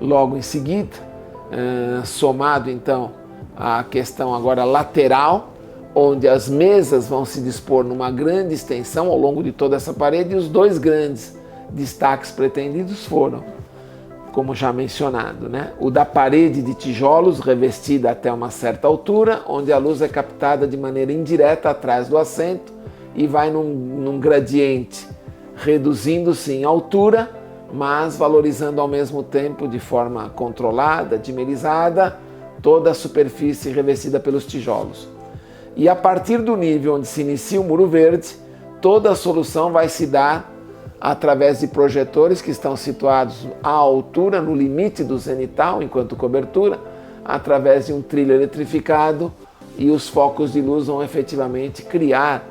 logo em seguida, somado então à questão agora lateral, onde as mesas vão se dispor numa grande extensão ao longo de toda essa parede, e os dois grandes destaques pretendidos foram, como já mencionado, o da parede de tijolos revestida até uma certa altura, onde a luz é captada de maneira indireta atrás do assento e vai num gradiente, reduzindo-se em altura, mas valorizando ao mesmo tempo, de forma controlada, dimerizada, toda a superfície revestida pelos tijolos. E a partir do nível onde se inicia o muro verde, toda a solução vai se dar através de projetores que estão situados à altura, no limite do zenital, enquanto cobertura, através de um trilho eletrificado, e os focos de luz vão efetivamente criar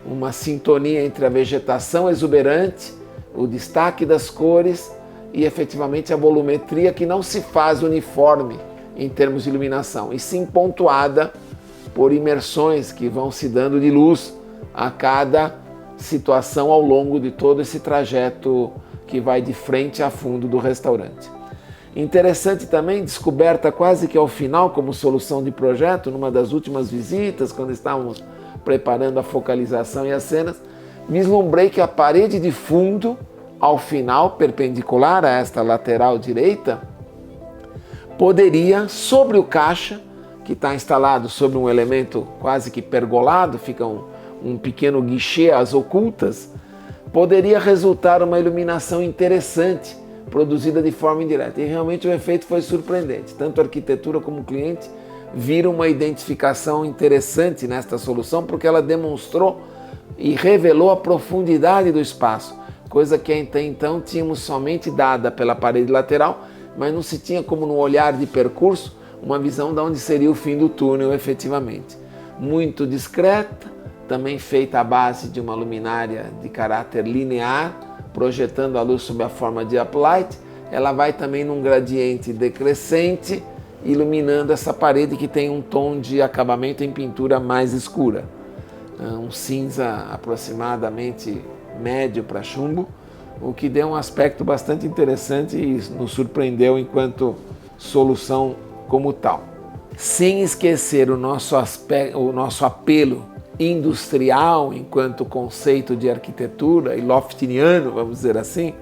uma sintonia entre a vegetação exuberante, o destaque das cores e efetivamente a volumetria, que não se faz uniforme em termos de iluminação, e sim pontuada por imersões que vão se dando de luz a cada situação ao longo de todo esse trajeto que vai de frente a fundo do restaurante. Interessante também, descoberta quase que ao final como solução de projeto, numa das últimas visitas, quando estávamos preparando a focalização e as cenas, vislumbrei que a parede de fundo, ao final, perpendicular a esta lateral direita, poderia, sobre o caixa, que está instalado sobre um elemento quase que pergolado, fica um pequeno guichê às ocultas, poderia resultar uma iluminação interessante, produzida de forma indireta. E realmente o efeito foi surpreendente. Tanto a arquitetura como o cliente viram uma identificação interessante nesta solução, porque ela demonstrou e revelou a profundidade do espaço, coisa que até então tínhamos somente dada pela parede lateral, mas não se tinha como, no olhar de percurso, uma visão de onde seria o fim do túnel efetivamente. Muito discreta, também feita à base de uma luminária de caráter linear, projetando a luz sob a forma de uplight. Ela vai também num gradiente decrescente, iluminando essa parede que tem um tom de acabamento em pintura mais escura, um cinza aproximadamente médio para chumbo, o que deu um aspecto bastante interessante e nos surpreendeu enquanto solução como tal. Sem esquecer o nosso apelo industrial enquanto conceito de arquitetura e loftiniano, vamos dizer assim,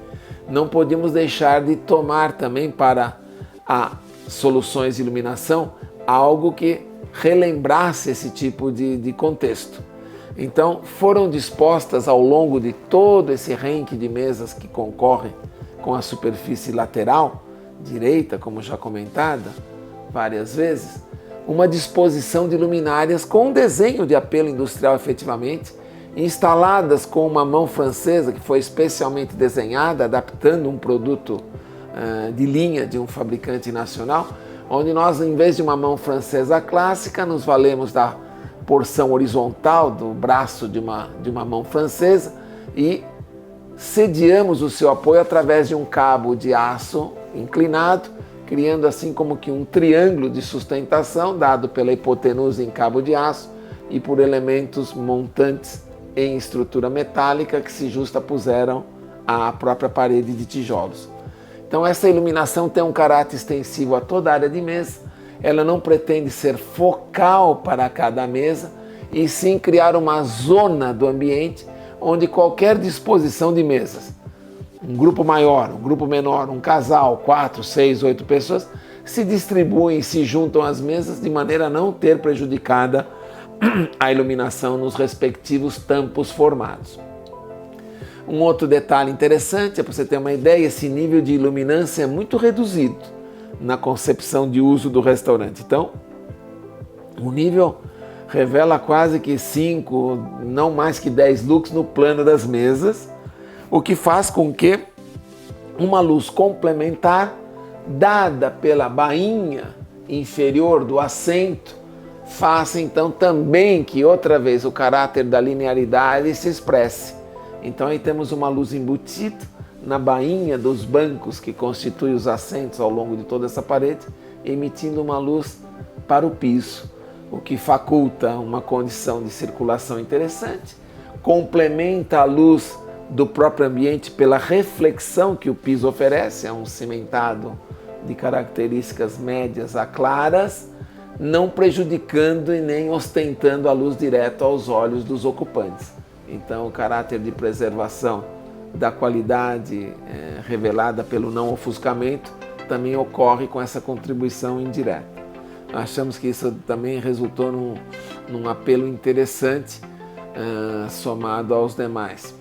não podíamos deixar de tomar também para as soluções de iluminação algo que relembrasse esse tipo de contexto. Então foram dispostas ao longo de todo esse ranking de mesas que concorrem com a superfície lateral direita, como já comentada várias vezes, uma disposição de luminárias com um desenho de apelo industrial efetivamente, instaladas com uma mão francesa que foi especialmente desenhada, adaptando um produto de linha de um fabricante nacional, onde nós, em vez de uma mão francesa clássica, nos valemos da porção horizontal do braço de uma mão francesa e sediamos o seu apoio através de um cabo de aço inclinado, criando assim como que um triângulo de sustentação dado pela hipotenusa em cabo de aço e por elementos montantes em estrutura metálica que se justapuseram à própria parede de tijolos. Então essa iluminação tem um caráter extensivo a toda a área de mesa. Ela não pretende ser focal para cada mesa, e sim criar uma zona do ambiente onde qualquer disposição de mesas, um grupo maior, um grupo menor, um casal, 4, 6, 8 pessoas, se distribuem e se juntam às mesas de maneira a não ter prejudicada a iluminação nos respectivos tampos formados. Um outro detalhe interessante, para você ter uma ideia, esse nível de iluminância é muito reduzido na concepção de uso do restaurante. Então, o nível revela quase que 5, não mais que 10 lux no plano das mesas, o que faz com que uma luz complementar, dada pela bainha inferior do assento, faça então também que outra vez o caráter da linearidade se expresse. Então aí temos uma luz embutida na bainha dos bancos que constituem os assentos ao longo de toda essa parede, emitindo uma luz para o piso, o que faculta uma condição de circulação interessante, complementa a luz do próprio ambiente pela reflexão que o piso oferece, é um cimentado de características médias a claras, não prejudicando e nem ostentando a luz direta aos olhos dos ocupantes. Então, o caráter de preservação da qualidade revelada pelo não ofuscamento também ocorre com essa contribuição indireta. Nós achamos que isso também resultou num apelo interessante, somado aos demais.